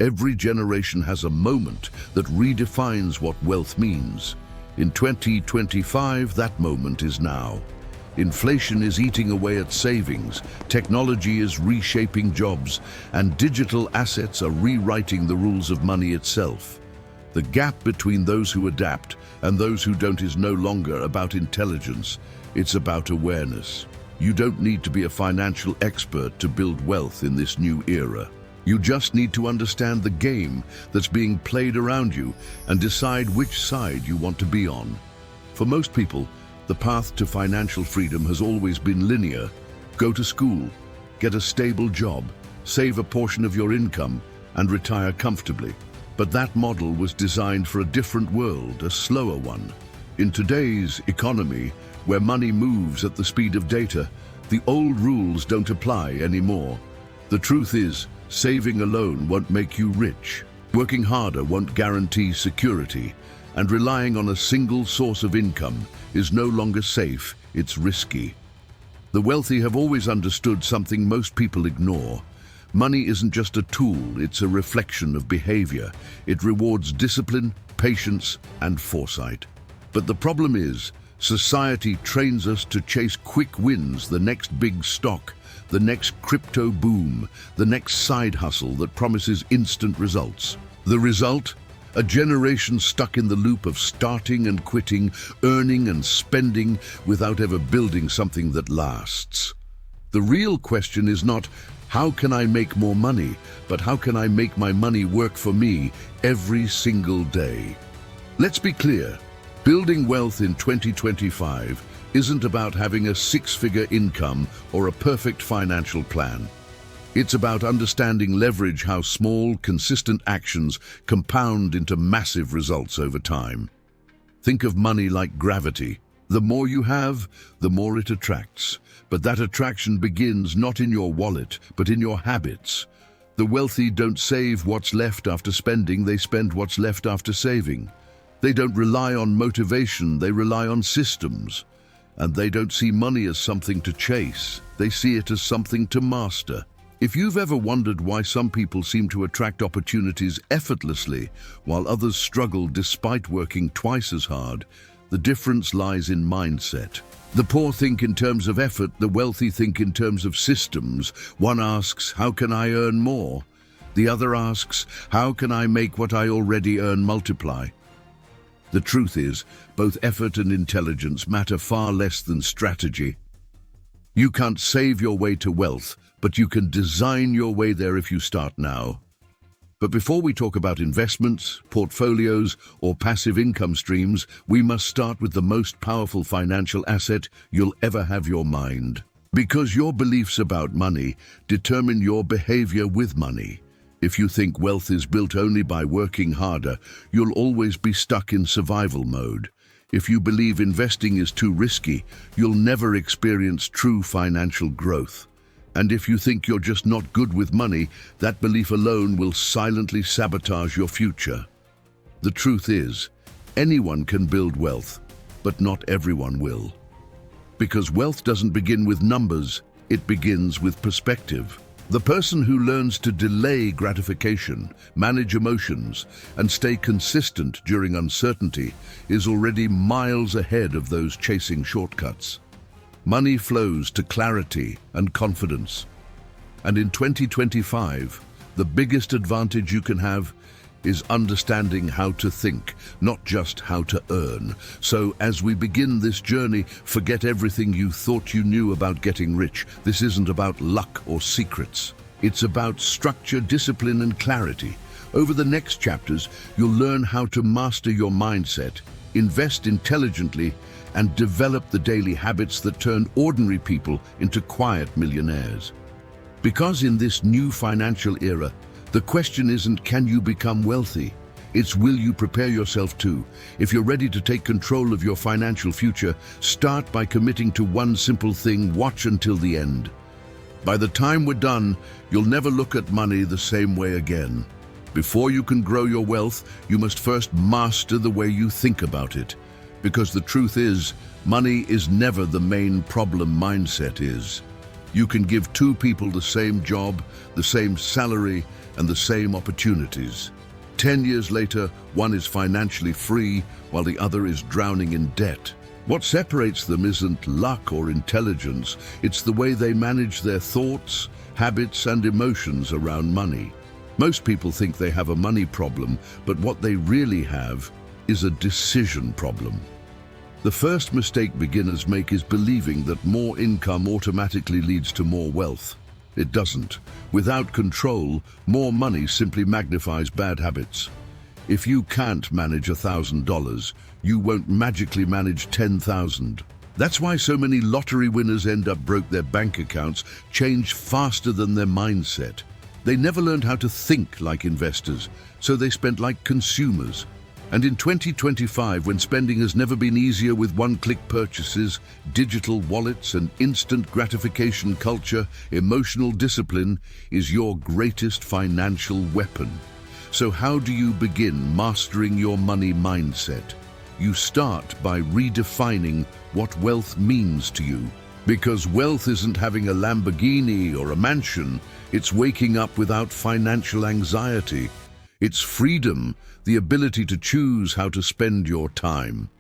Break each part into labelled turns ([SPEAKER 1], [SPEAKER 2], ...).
[SPEAKER 1] Every generation has a moment that redefines what wealth means. In 2025, that moment is now. Inflation is eating away at savings, technology is reshaping jobs, and digital assets are rewriting the rules of money itself. The gap between those who adapt and those who don't is no longer about intelligence, it's about awareness. You don't need to be a financial expert to build wealth in this new era. You just need to understand the game that's being played around you and decide which side you want to be on. For most people, the path to financial freedom has always been linear. Go to school, get a stable job, save a portion of your income, and retire comfortably. But that model was designed for a different world, a slower one. In today's economy, where money moves at the speed of data, the old rules don't apply anymore. The truth is, saving alone won't make you rich. Working harder won't guarantee security. And relying on a single source of income is no longer safe, it's risky. The wealthy have always understood something most people ignore. Money isn't just a tool, it's a reflection of behavior. It rewards discipline, patience, and foresight. But the problem is, society trains us to chase quick wins, the next big stock, the next crypto boom, the next side hustle that promises instant results. The result? A generation stuck in the loop of starting and quitting, earning and spending without ever building something that lasts. The real question is not, how can I make more money, but how can I make my money work for me every single day? Let's be clear, building wealth in 2025 isn't about having a six-figure income or a perfect financial plan. It's about understanding leverage, how small, consistent actions compound into massive results over time. Think of money like gravity. The more you have, the more it attracts. But that attraction begins not in your wallet, but in your habits. The wealthy don't save what's left after spending, they spend what's left after saving. They don't rely on motivation, they rely on systems. And they don't see money as something to chase, they see it as something to master. If you've ever wondered why some people seem to attract opportunities effortlessly, while others struggle despite working twice as hard, the difference lies in mindset. The poor think in terms of effort, the wealthy think in terms of systems. One asks, how can I earn more? The other asks, how can I make what I already earn multiply? The truth is, both effort and intelligence matter far less than strategy. You can't save your way to wealth, but you can design your way there if you start now. But before we talk about investments, portfolios, or passive income streams, we must start with the most powerful financial asset you'll ever have: your mind. Because your beliefs about money determine your behavior with money. If you think wealth is built only by working harder, you'll always be stuck in survival mode. If you believe investing is too risky, you'll never experience true financial growth. And if you think you're just not good with money, that belief alone will silently sabotage your future. The truth is, anyone can build wealth, but not everyone will. Because wealth doesn't begin with numbers, it begins with perspective. The person who learns to delay gratification, manage emotions, and stay consistent during uncertainty is already miles ahead of those chasing shortcuts. Money flows to clarity and confidence. And in 2025, the biggest advantage you can have is understanding how to think, not just how to earn. So as we begin this journey, forget everything you thought you knew about getting rich. This isn't about luck or secrets. It's about structure, discipline, and clarity. Over the next chapters, you'll learn how to master your mindset, invest intelligently, and develop the daily habits that turn ordinary people into quiet millionaires. Because in this new financial era, the question isn't, can you become wealthy? It's, will you prepare yourself to? If you're ready to take control of your financial future, start by committing to one simple thing: watch until the end. By the time we're done, you'll never look at money the same way again. Before you can grow your wealth, you must first master the way you think about it. Because the truth is, money is never the main problem, mindset is. You can give two people the same job, the same salary, and the same opportunities. 10 years later, one is financially free while the other is drowning in debt. What separates them isn't luck or intelligence, it's the way they manage their thoughts, habits, and emotions around money. Most people think they have a money problem, but what they really have is a decision problem. The first mistake beginners make is believing that more income automatically leads to more wealth. It doesn't. Without control, more money simply magnifies bad habits. If you can't manage $1,000, you won't magically manage 10,000. That's why so many lottery winners end up broke. Their bank accounts change faster than their mindset. They never learned how to think like investors, so they spent like consumers. And in 2025, when spending has never been easier with one-click purchases, digital wallets, and instant gratification culture, emotional discipline is your greatest financial weapon. So how do you begin mastering your money mindset? You start by redefining what wealth means to you. Because wealth isn't having a Lamborghini or a mansion, it's waking up without financial anxiety. It's freedom, the ability to choose how to spend your time.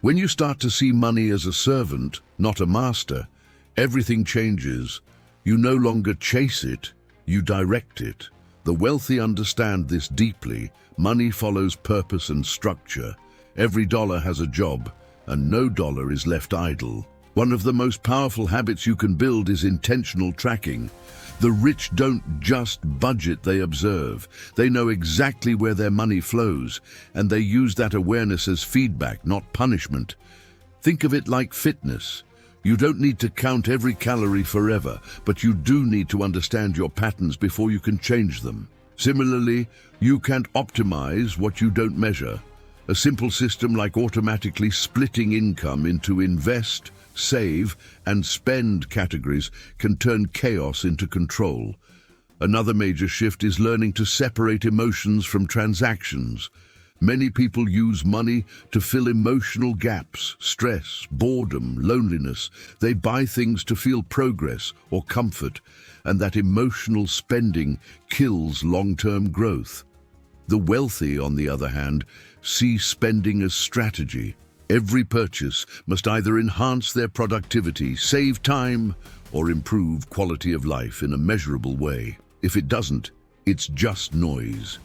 [SPEAKER 1] When you start to see money as a servant, not a master, everything changes. You no longer chase it, you direct it. The wealthy understand this deeply. Money follows purpose and structure. Every dollar has a job, and no dollar is left idle. One of the most powerful habits you can build is intentional tracking. The rich don't just budget, they observe. They know exactly where their money flows, and they use that awareness as feedback, not punishment. Think of it like fitness. You don't need to count every calorie forever, but you do need to understand your patterns before you can change them. Similarly, you can't optimize what you don't measure. A simple system like automatically splitting income into invest, save, and spend categories can turn chaos into control. Another major shift is learning to separate emotions from transactions. Many people use money to fill emotional gaps, stress, boredom, loneliness. They buy things to feel progress or comfort, and that emotional spending kills long-term growth. The wealthy, on the other hand, see spending as strategy. Every purchase must either enhance their productivity, save time, or improve quality of life in a measurable way. If it doesn't, it's just noise.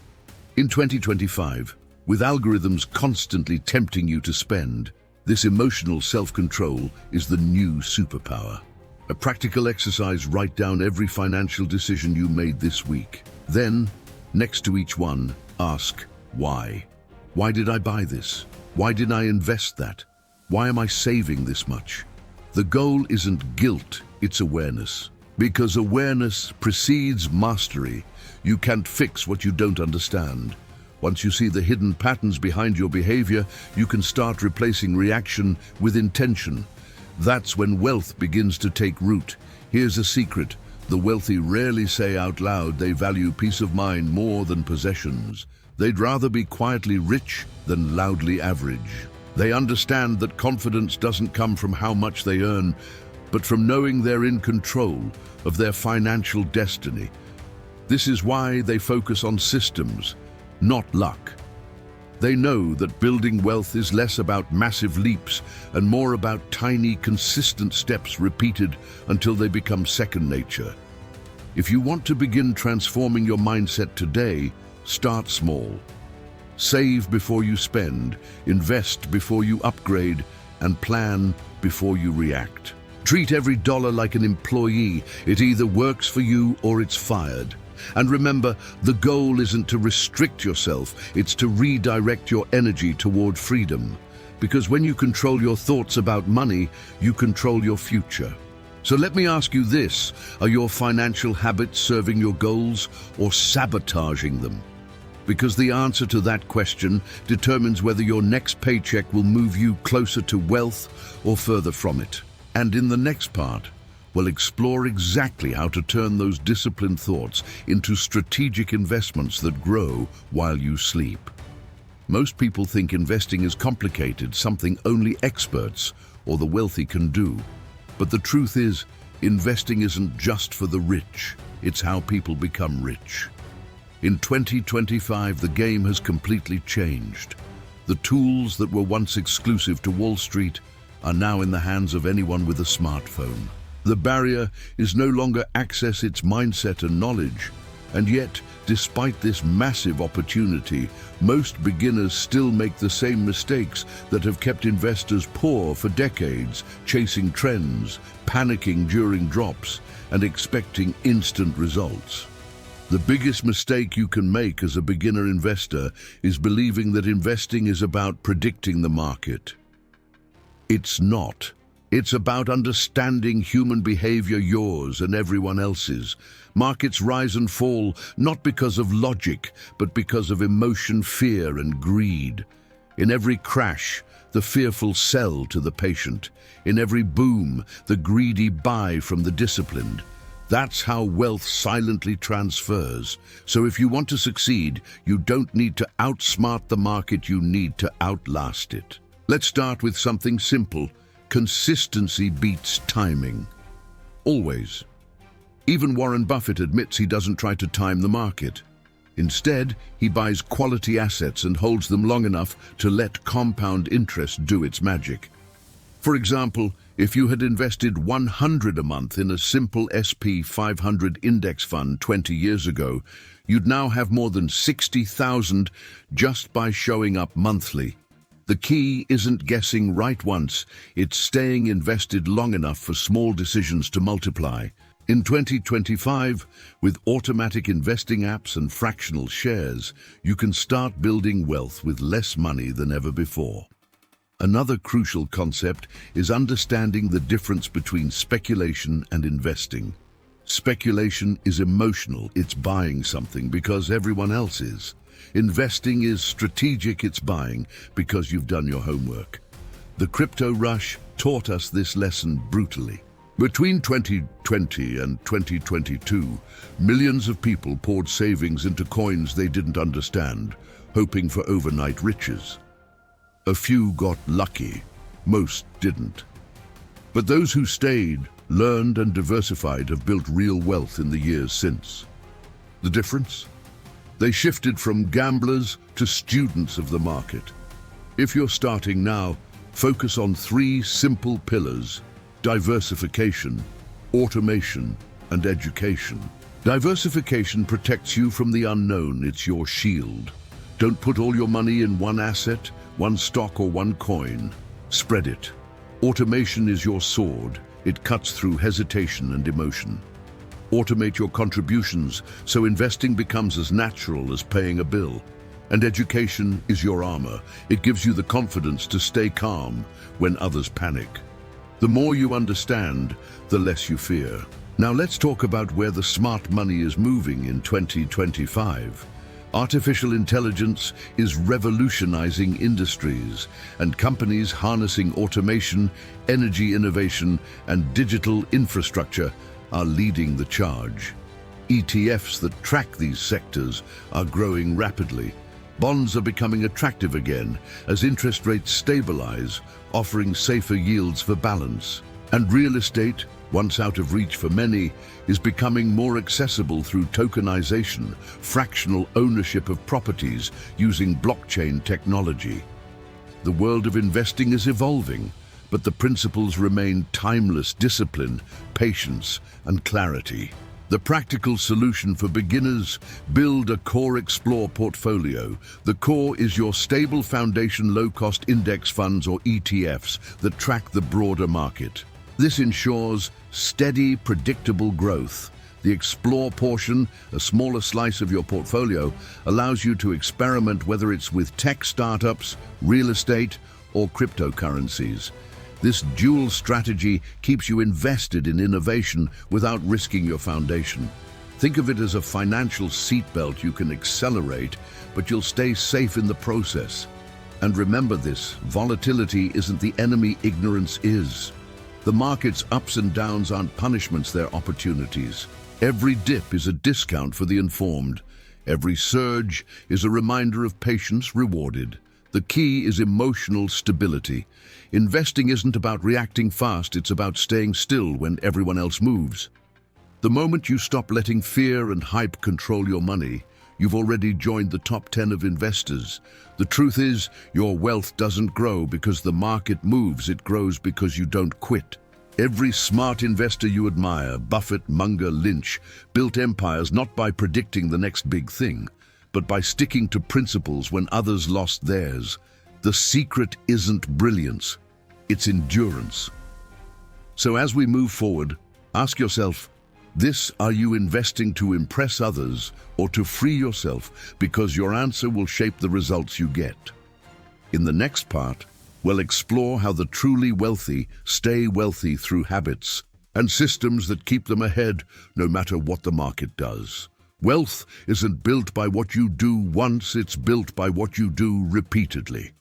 [SPEAKER 1] In 2025, with algorithms constantly tempting you to spend, this emotional self-control is the new superpower. A practical exercise: write down every financial decision you made this week. Then, next to each one, ask, why? Why did I buy this? Why did I invest that? Why am I saving this much? The goal isn't guilt, it's awareness. Because awareness precedes mastery. You can't fix what you don't understand. Once you see the hidden patterns behind your behavior, you can start replacing reaction with intention. That's when wealth begins to take root. Here's a secret. The wealthy rarely say out loud they value peace of mind more than possessions. They'd rather be quietly rich than loudly average. They understand that confidence doesn't come from how much they earn, but from knowing they're in control of their financial destiny. This is why they focus on systems, not luck. They know that building wealth is less about massive leaps and more about tiny, consistent steps repeated until they become second nature. If you want to begin transforming your mindset today, start small. Save before you spend, invest before you upgrade, and plan before you react. Treat every dollar like an employee. It either works for you or it's fired. And remember, the goal isn't to restrict yourself, it's to redirect your energy toward freedom. Because when you control your thoughts about money, you control your future. So let me ask you this: are your financial habits serving your goals or sabotaging them? Because the answer to that question determines whether your next paycheck will move you closer to wealth or further from it. And in the next part, we'll explore exactly how to turn those disciplined thoughts into strategic investments that grow while you sleep. Most people think investing is complicated, something only experts or the wealthy can do. But the truth is, Investing isn't just for the rich, it's how people become rich. In 2025, the game has completely changed. The tools that were once exclusive to Wall Street are now in the hands of anyone with a smartphone. The barrier is no longer access, it's mindset and knowledge. And yet, despite this massive opportunity, most beginners still make the same mistakes that have kept investors poor for decades, chasing trends, panicking during drops, and expecting instant results. The biggest mistake you can make as a beginner investor is believing that investing is about predicting the market. It's not. It's about understanding human behavior, yours and everyone else's. Markets rise and fall not because of logic, but because of emotion, fear, and greed. In every crash, the fearful sell to the patient. In every boom, the greedy buy from the disciplined. That's how wealth silently transfers. So if you want to succeed, you don't need to outsmart the market, you need to outlast it. Let's start with something simple. Consistency beats timing. Always. Even Warren Buffett admits he doesn't try to time the market. Instead, he buys quality assets and holds them long enough to let compound interest do its magic. For example, if you had invested $100 a month in a simple SP 500 index fund 20 years ago, you'd now have more than $60,000 just by showing up monthly. The key isn't guessing right once, it's staying invested long enough for small decisions to multiply. In 2025, with automatic investing apps and fractional shares, you can start building wealth with less money than ever before. Another crucial concept is understanding the difference between speculation and investing. Speculation is emotional, it's buying something because everyone else is. Investing is strategic, it's buying because you've done your homework. The crypto rush taught us this lesson brutally. Between 2020 and 2022, millions of people poured savings into coins they didn't understand, hoping for overnight riches. A few got lucky, most didn't. But those who stayed, learned and diversified have built real wealth in the years since. The difference? They shifted from gamblers to students of the market. If you're starting now, focus on 3 simple pillars: diversification, automation, and education. Diversification protects you from the unknown, it's your shield. Don't put all your money in one asset, one stock or one coin. Spread it. Automation is your sword, it cuts through hesitation and emotion. Automate your contributions so investing becomes as natural as paying a bill. And education is your armor. It gives you the confidence to stay calm when others panic. The more you understand, the less you fear. Now let's talk about where the smart money is moving in 2025. Artificial intelligence is revolutionizing industries, and companies harnessing automation, energy innovation, and digital infrastructure are leading the charge. ETFs that track these sectors are growing rapidly. Bonds are becoming attractive again as interest rates stabilize, offering safer yields for balance. And real estate, once out of reach for many, is becoming more accessible through tokenization, fractional ownership of properties using blockchain technology. The world of investing is evolving, but the principles remain timeless: discipline, patience, and clarity. The practical solution for beginners: build a Core Explore portfolio. The Core is your stable foundation low-cost index funds or ETFs that track the broader market. This ensures steady, predictable growth. The Explore portion, a smaller slice of your portfolio, allows you to experiment, whether it's with tech startups, real estate, or cryptocurrencies. This dual strategy keeps you invested in innovation without risking your foundation. Think of it as a financial seatbelt. You can accelerate, but you'll stay safe in the process. And remember this: volatility isn't the enemy, ignorance is. The market's ups and downs aren't punishments, they're opportunities. Every dip is a discount for the informed. Every surge is a reminder of patience rewarded. The key is emotional stability. Investing isn't about reacting fast, it's about staying still when everyone else moves. The moment you stop letting fear and hype control your money, you've already joined the top 10 of investors. The truth is, your wealth doesn't grow because the market moves, it grows because you don't quit. Every smart investor you admire, Buffett, Munger, Lynch, built empires not by predicting the next big thing, but by sticking to principles when others lost theirs. The secret isn't brilliance, it's endurance. So as we move forward, ask yourself, are you investing to impress others or to free yourself? Because your answer will shape the results you get. In the next part, we'll explore how the truly wealthy stay wealthy through habits and systems that keep them ahead no matter what the market does. Wealth isn't built by what you do once, it's built by what you do repeatedly.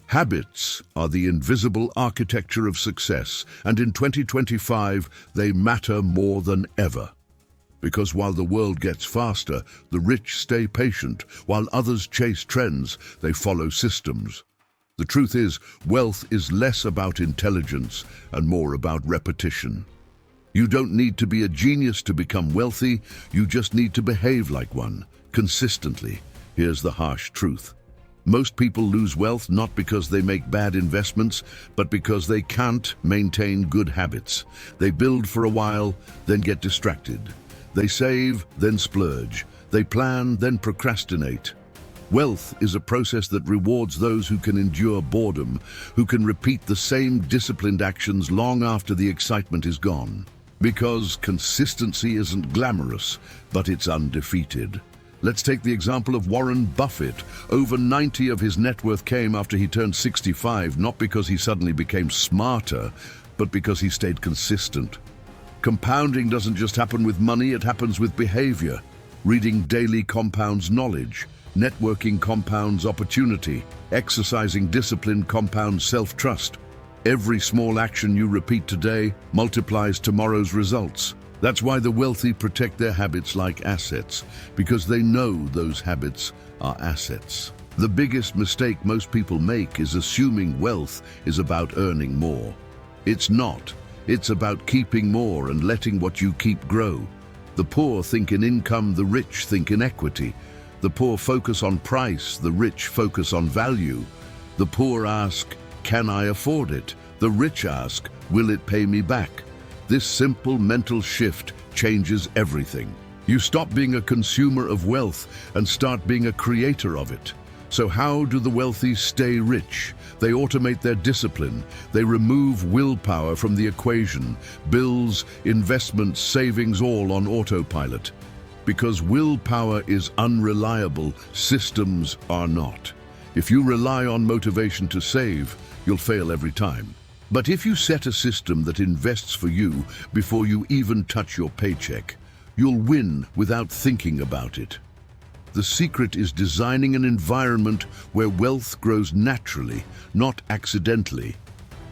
[SPEAKER 1] Habits are the invisible architecture of success, and in 2025, they matter more than ever. Because while the world gets faster, the rich stay patient. While others chase trends, they follow systems. The truth is, wealth is less about intelligence and more about repetition. You don't need to be a genius to become wealthy, you just need to behave like one, consistently. Here's the harsh truth. Most people lose wealth not because they make bad investments, but because they can't maintain good habits. They build for a while, then get distracted. They save, then splurge. They plan, then procrastinate. Wealth is a process that rewards those who can endure boredom, who can repeat the same disciplined actions long after the excitement is gone. Because consistency isn't glamorous, but it's undefeated. Let's take the example of Warren Buffett. Over 90 of his net worth came after he turned 65, not because he suddenly became smarter, but because he stayed consistent. Compounding doesn't just happen with money, it happens with behavior. Reading daily compounds knowledge. Networking compounds opportunity. Exercising discipline compounds self-trust. Every small action you repeat today multiplies tomorrow's results. That's why the wealthy protect their habits like assets, because they know those habits are assets. The biggest mistake most people make is assuming wealth is about earning more. It's not. It's about keeping more and letting what you keep grow. The poor think in income, the rich think in equity. The poor focus on price, the rich focus on value. The poor ask, can I afford it? The rich ask, will it pay me back? This simple mental shift changes everything. You stop being a consumer of wealth and start being a creator of it. So how do the wealthy stay rich? They automate their discipline. They remove willpower from the equation. Bills, investments, savings, all on autopilot. Because willpower is unreliable, systems are not. If you rely on motivation to save, you'll fail every time. But if you set a system that invests for you before you even touch your paycheck, you'll win without thinking about it. The secret is designing an environment where wealth grows naturally, not accidentally.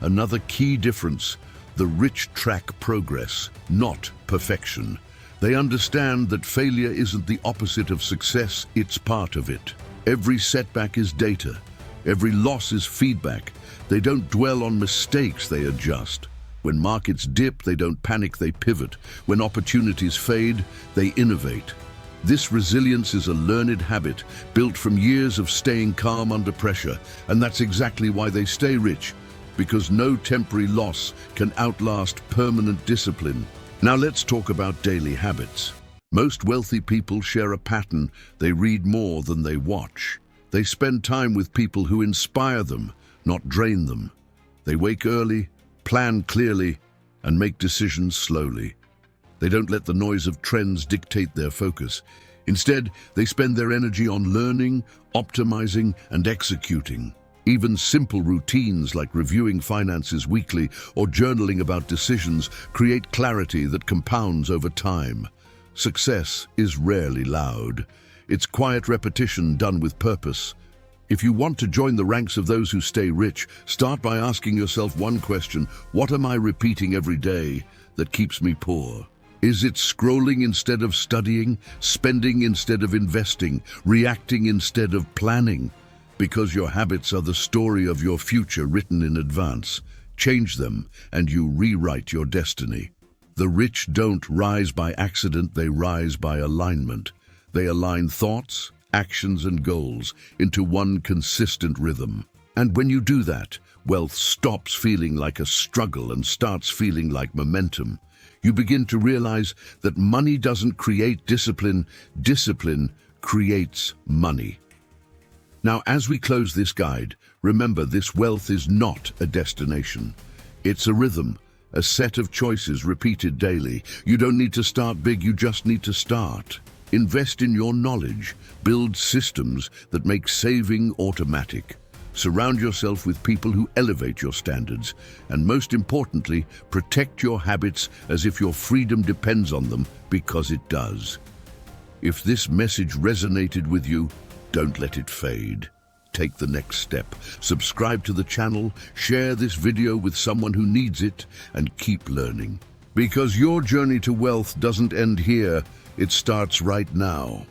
[SPEAKER 1] Another key difference, the rich track progress, not perfection. They understand that failure isn't the opposite of success, it's part of it. Every setback is data. Every loss is feedback. They don't dwell on mistakes, they adjust. When markets dip, they don't panic, they pivot. When opportunities fade, they innovate. This resilience is a learned habit, built from years of staying calm under pressure. And that's exactly why they stay rich, because no temporary loss can outlast permanent discipline. Now let's talk about daily habits. Most wealthy people share a pattern. They read more than they watch. They spend time with people who inspire them, not drain them. They wake early, plan clearly, and make decisions slowly. They don't let the noise of trends dictate their focus. Instead, they spend their energy on learning, optimizing, and executing. Even simple routines like reviewing finances weekly or journaling about decisions create clarity that compounds over time. Success is rarely loud. It's quiet repetition done with purpose. If you want to join the ranks of those who stay rich, start by asking yourself one question: what am I repeating every day that keeps me poor? Is it scrolling instead of studying, spending instead of investing, reacting instead of planning? Because your habits are the story of your future written in advance. Change them, and you rewrite your destiny. The rich don't rise by accident, they rise by alignment. They align thoughts, actions, and goals into one consistent rhythm. And when you do that, wealth stops feeling like a struggle and starts feeling like momentum. You begin to realize that money doesn't create discipline, discipline creates money. Now, as we close this guide, remember this wealth is not a destination. It's a rhythm, a set of choices repeated daily. You don't need to start big, you just need to start. Invest in your knowledge, build systems that make saving automatic. Surround yourself with people who elevate your standards, and most importantly, protect your habits as if your freedom depends on them, because it does. If this message resonated with you, don't let it fade. Take the next step. Subscribe to the channel, share this video with someone who needs it, and keep learning. Because your journey to wealth doesn't end here, it starts right now.